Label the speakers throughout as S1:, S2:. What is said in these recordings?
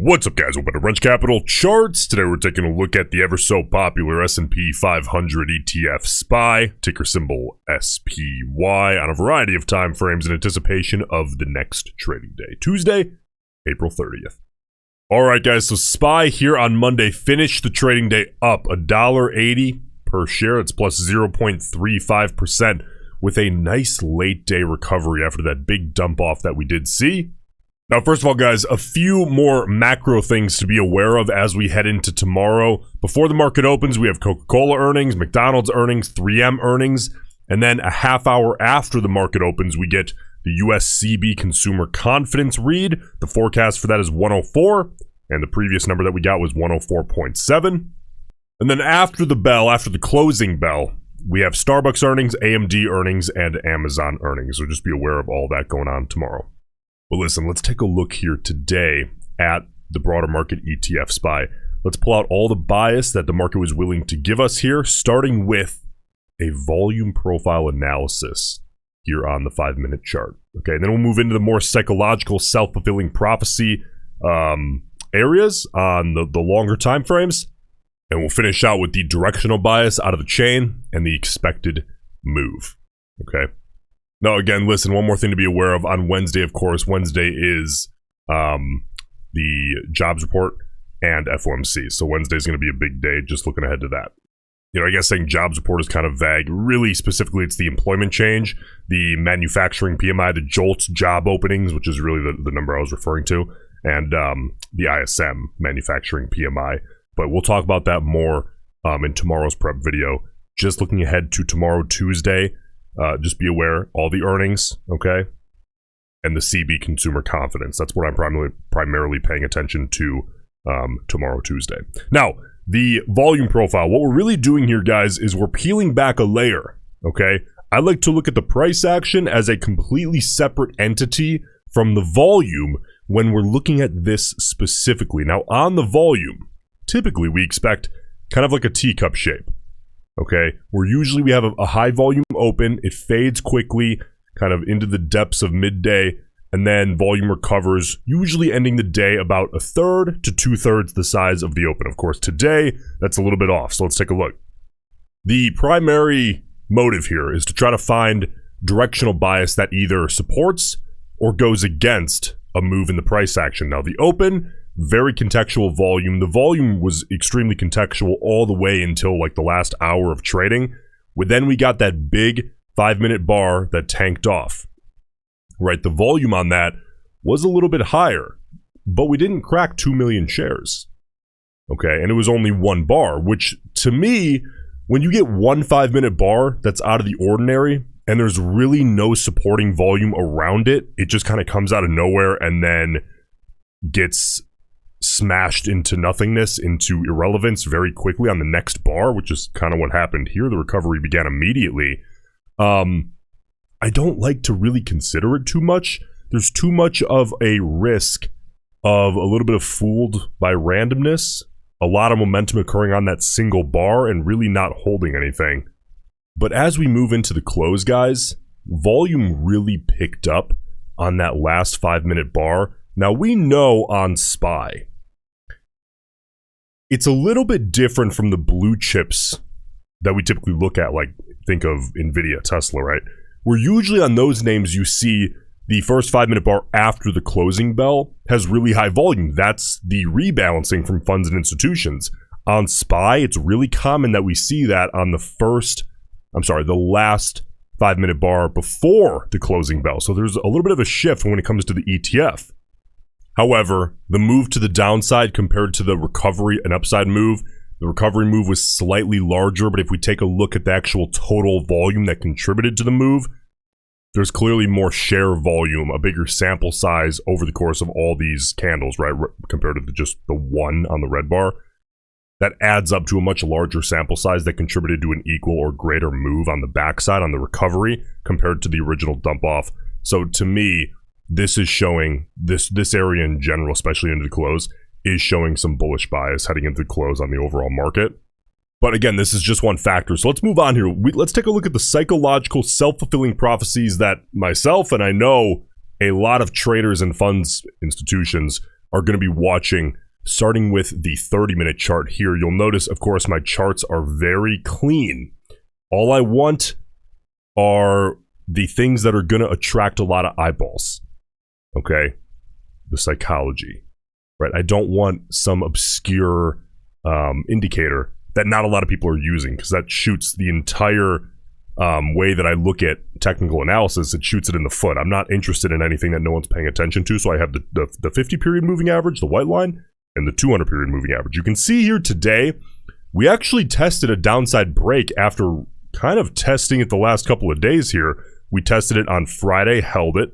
S1: What's up, guys? Welcome to Roensch Capital Charts. Today we're taking a look at the ever so popular S&P 500 ETF SPY, ticker symbol SPY, on a variety of time frames in anticipation of the next trading day, Tuesday, April 30th. All right, guys, so SPY here on Monday finished the trading day up $1.80 per share. It's plus 0.35% with a nice late day recovery after that big dump off that we did see. Now, first of all, guys, a few more macro things to be aware of as we head into tomorrow. Before the market opens, we have Coca-Cola earnings, McDonald's earnings, 3M earnings, and then a half hour after the market opens, we get the USCB consumer confidence read. The forecast for that is 104, and the previous number that we got was 104.7. And then after the bell, after the closing bell, we have Starbucks earnings, AMD earnings, and Amazon earnings. So just be aware of all that going on tomorrow. But listen, let's take a look here today at the broader market ETF SPY. Let's pull out all the bias that the market was willing to give us here, starting with a volume profile analysis here on the 5-minute chart. Okay, and then we'll move into the more psychological, self-fulfilling prophecy areas on the longer time frames. And we'll finish out with the directional bias out of the chain and the expected move. Okay. Now, again, listen, one more thing to be aware of. On Wednesday, of course, Wednesday is the jobs report and FOMC. So Wednesday is going to be a big day, just looking ahead to that. You know, I guess saying jobs report is kind of vague. Really, specifically, it's the employment change, the manufacturing PMI, the JOLTS job openings, which is really the number I was referring to, and the ISM manufacturing PMI. But we'll talk about that more in tomorrow's prep video. Just looking ahead to tomorrow, Tuesday, just be aware, all the earnings, okay, and the CB consumer confidence. That's what I'm primarily paying attention to tomorrow, Tuesday. Now, the volume profile, what we're really doing here, guys, is we're peeling back a layer, okay? I like to look at the price action as a completely separate entity from the volume when we're looking at this specifically. Now, on the volume, typically we expect kind of like a teacup shape. Okay, we have a high volume open, it fades quickly, kind of into the depths of midday, and then volume recovers, usually ending the day about a third to 2/3 the size of the open. Of course, today, that's a little bit off, so let's take a look. The primary motive here is to try to find directional bias that either supports or goes against a move in the price action. Now, the open, very contextual volume. The volume was extremely contextual all the way until like the last hour of trading. Then we got that big 5-minute bar that tanked off. Right, the volume on that was a little bit higher, but we didn't crack 2 million shares. Okay, and it was only one bar, which to me, when you get one 5-minute bar that's out of the ordinary and there's really no supporting volume around it, it just kind of comes out of nowhere and then gets smashed into nothingness, into irrelevance very quickly on the next bar, which is kind of what happened here. The recovery began immediately. I don't like to really consider it too much. There's too much of a risk of a little bit of fooled by randomness, a lot of momentum occurring on that single bar and really not holding anything. But as we move into the close, guys, volume really picked up on that last 5-minute bar. Now, we know on SPY, it's a little bit different from the blue chips that we typically look at, like think of NVIDIA, Tesla, right? Where usually on those names you see the first 5-minute bar after the closing bell has really high volume. That's the rebalancing from funds and institutions. On SPY, it's really common that we see that on the last 5-minute bar before the closing bell. So there's a little bit of a shift when it comes to the ETF. However, the move to the downside compared to the recovery and upside move, the recovery move was slightly larger, but if we take a look at the actual total volume that contributed to the move, there's clearly more share volume, a bigger sample size over the course of all these candles, right, compared to just the one on the red bar. That adds up to a much larger sample size that contributed to an equal or greater move on the backside, on the recovery, compared to the original dump off. So to me, this is showing, this area in general, especially into the close, is showing some bullish bias heading into the close on the overall market. But again, this is just one factor. So let's move on here. Let's take a look at the psychological self-fulfilling prophecies that myself and I know a lot of traders and funds institutions are going to be watching, starting with the 30-minute chart here. You'll notice, of course, my charts are very clean. All I want are the things that are going to attract a lot of eyeballs. Okay? The psychology, right? I don't want some obscure indicator that not a lot of people are using, because that shoots the entire way that I look at technical analysis. It shoots it in the foot. I'm not interested in anything that no one's paying attention to. So I have the 50 period moving average, the white line, and the 200 period moving average. You can see here today, we actually tested a downside break after kind of testing it the last couple of days here. We tested it on Friday, held it.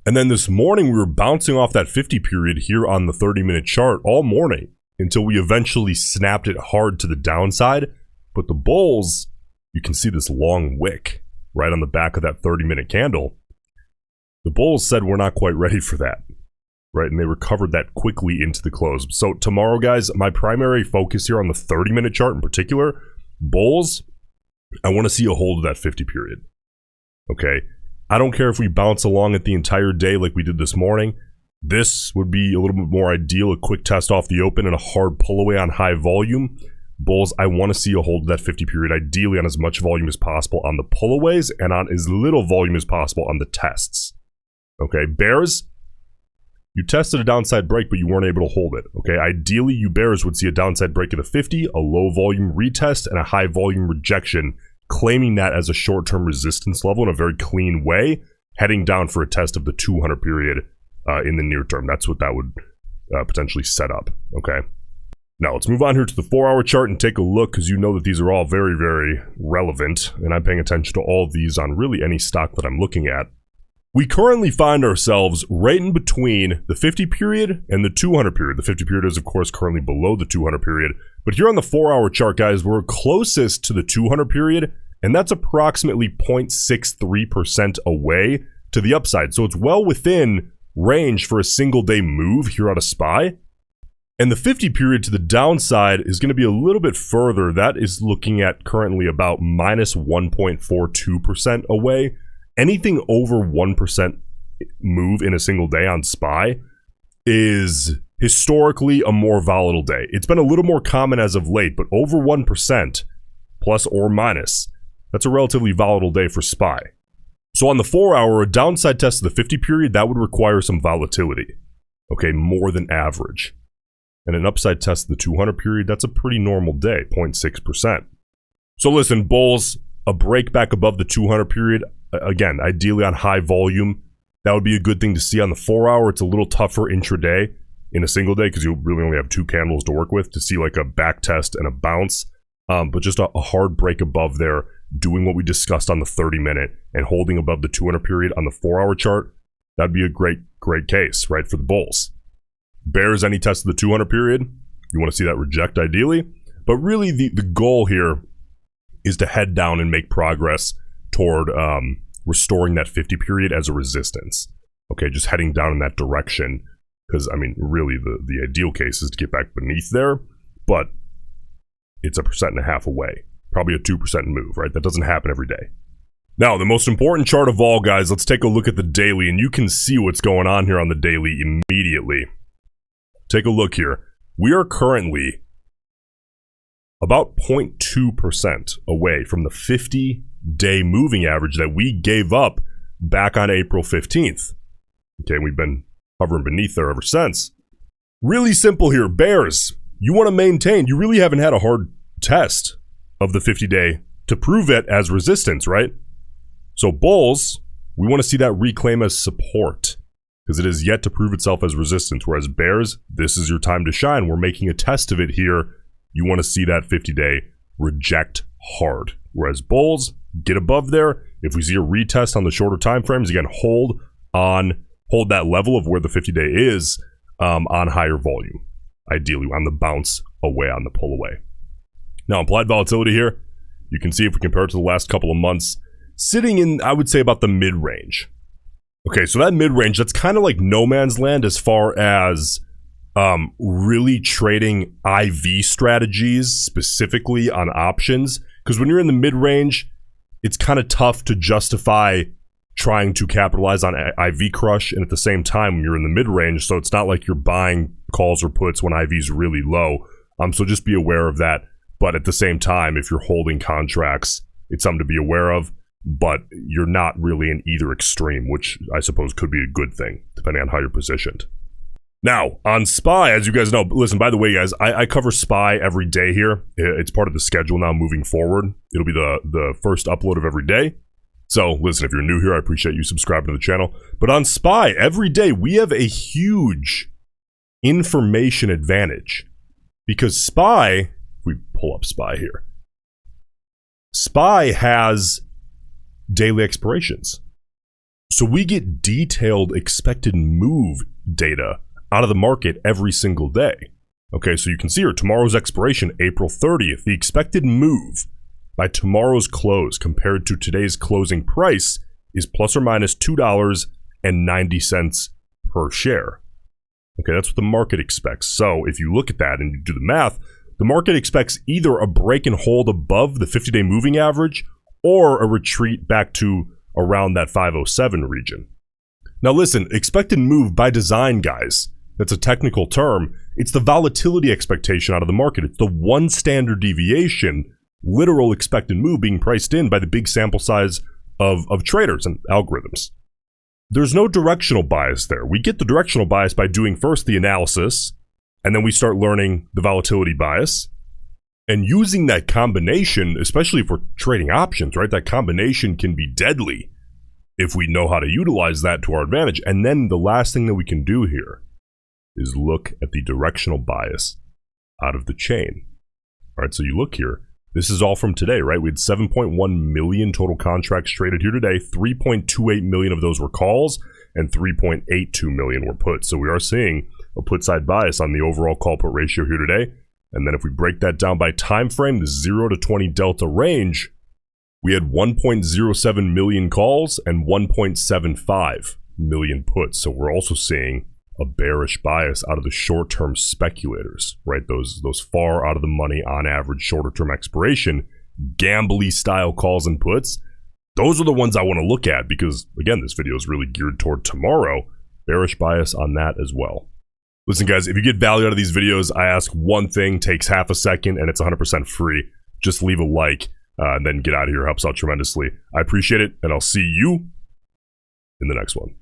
S1: And then this morning, we were bouncing off that 50 period here on the 30-minute chart all morning until we eventually snapped it hard to the downside. But the bulls, you can see this long wick right on the back of that 30-minute candle. The bulls said we're not quite ready for that, right? And they recovered that quickly into the close. So tomorrow, guys, my primary focus here on the 30-minute chart in particular, bulls, I want to see a hold of that 50 period. Okay? I don't care if we bounce along it the entire day like we did this morning. This would be a little bit more ideal, a quick test off the open and a hard pull away on high volume. Bulls, I want to see a hold of that 50 period, ideally on as much volume as possible on the pullaways and on as little volume as possible on the tests. Okay, bears, you tested a downside break, but you weren't able to hold it. Okay, ideally, you bears would see a downside break of the 50, a low volume retest, and a high volume rejection, claiming that as a short-term resistance level in a very clean way, heading down for a test of the 200 period in the near term. That's what that would potentially set up. Okay. Now, let's move on here to the 4-hour chart and take a look, because you know that these are all very, very relevant, and I'm paying attention to all of these on really any stock that I'm looking at. We currently find ourselves right in between the 50 period and the 200 period. The 50 period is, of course, currently below the 200 period. But here on the 4-hour chart, guys, we're closest to the 200 period, and that's approximately 0.63% away to the upside. So it's well within range for a single day move here out of SPY. And the 50 period to the downside is going to be a little bit further. That is looking at currently about minus 1.42% away. Anything over 1% move in a single day on SPY is historically a more volatile day. It's been a little more common as of late, but over 1%, plus or minus, that's a relatively volatile day for SPY. So on the 4-hour, a downside test of the 50 period, that would require some volatility. Okay, more than average. And an upside test of the 200 period, that's a pretty normal day, 0.6%. So listen, bulls, a break back above the 200 period, again, ideally on high volume, that would be a good thing to see on the 4-hour. It's a little tougher intraday in a single day because you really only have 2 candles to work with to see like a back test and a bounce. But just a hard break above there, doing what we discussed on the 30-minute and holding above the 200 period on the 4-hour chart, that'd be a great case, right, for the bulls. Bears, any test of the 200 period, you want to see that reject ideally. But really the goal here is to head down and make progress toward restoring that 50 period as a resistance. Okay, just heading down in that direction. Because, I mean, really the ideal case is to get back beneath there. But it's 1.5% away. Probably a 2% move, right? That doesn't happen every day. Now, the most important chart of all, guys, let's take a look at the daily. And you can see what's going on here on the daily immediately. Take a look here. We are currently about 0.2% away from the 50-day moving average that we gave up back on April 15th. Okay, we've been hovering beneath there ever since. Really simple here. Bears, you want to maintain. You really haven't had a hard test of the 50-day to prove it as resistance, right? So bulls, we want to see that reclaim as support because it has yet to prove itself as resistance. Whereas bears, this is your time to shine. We're making a test of it here. You want to see that 50-day reject hard. Whereas bulls, get above there. If we see a retest on the shorter time frames, again, hold that level of where the 50-day is on higher volume, ideally on the bounce away, on the pull away. Now, implied volatility here, you can see if we compare it to the last couple of months, sitting in, I would say, about the mid-range. Okay, so that mid-range, that's kind of like no man's land as far as really trading IV strategies, specifically on options. Because when you're in the mid-range, it's kind of tough to justify trying to capitalize on IV crush, and at the same time you're in the mid-range, so it's not like you're buying calls or puts when IV's really low. So just be aware of that. But at the same time, if you're holding contracts, it's something to be aware of, but you're not really in either extreme, which I suppose could be a good thing, depending on how you're positioned. Now, on SPY, as you guys know, listen, by the way, guys, I cover SPY every day here. It's part of the schedule now moving forward. It'll be the first upload of every day. So, listen, if you're new here, I appreciate you subscribing to the channel. But on SPY, every day, we have a huge information advantage. Because SPY, if we pull up SPY here, SPY has daily expirations. So we get detailed expected move data out of the market every single day. Okay, so you can see here, tomorrow's expiration, April 30th. The expected move by tomorrow's close compared to today's closing price is plus or minus $2.90 per share. Okay, that's what the market expects. So if you look at that and you do the math, the market expects either a break and hold above the 50-day moving average or a retreat back to around that 507 region. Now listen, expected move by design, guys, that's a technical term. It's the volatility expectation out of the market. It's the one standard deviation, literal expected move being priced in by the big sample size of traders and algorithms. There's no directional bias there. We get the directional bias by doing first the analysis, and then we start learning the volatility bias. And using that combination, especially if we're trading options, right? That combination can be deadly if we know how to utilize that to our advantage. And then the last thing that we can do here is look at the directional bias out of the chain. All right, so you look here. This is all from today, right? We had 7.1 million total contracts traded here today. 3.28 million of those were calls, and 3.82 million were puts. So we are seeing a put side bias on the overall call put ratio here today. And then if we break that down by time frame, the 0 to 20 delta range, we had 1.07 million calls and 1.75 million puts. So we're also seeing a bearish bias out of the short-term speculators, right? Those far out of the money on average shorter-term expiration, gambly style calls and puts. Those are the ones I want to look at because, again, this video is really geared toward tomorrow. Bearish bias on that as well. Listen, guys, if you get value out of these videos, I ask one thing, takes half a second, and it's 100% free. Just leave a like and then get out of here. Helps out tremendously. I appreciate it, and I'll see you in the next one.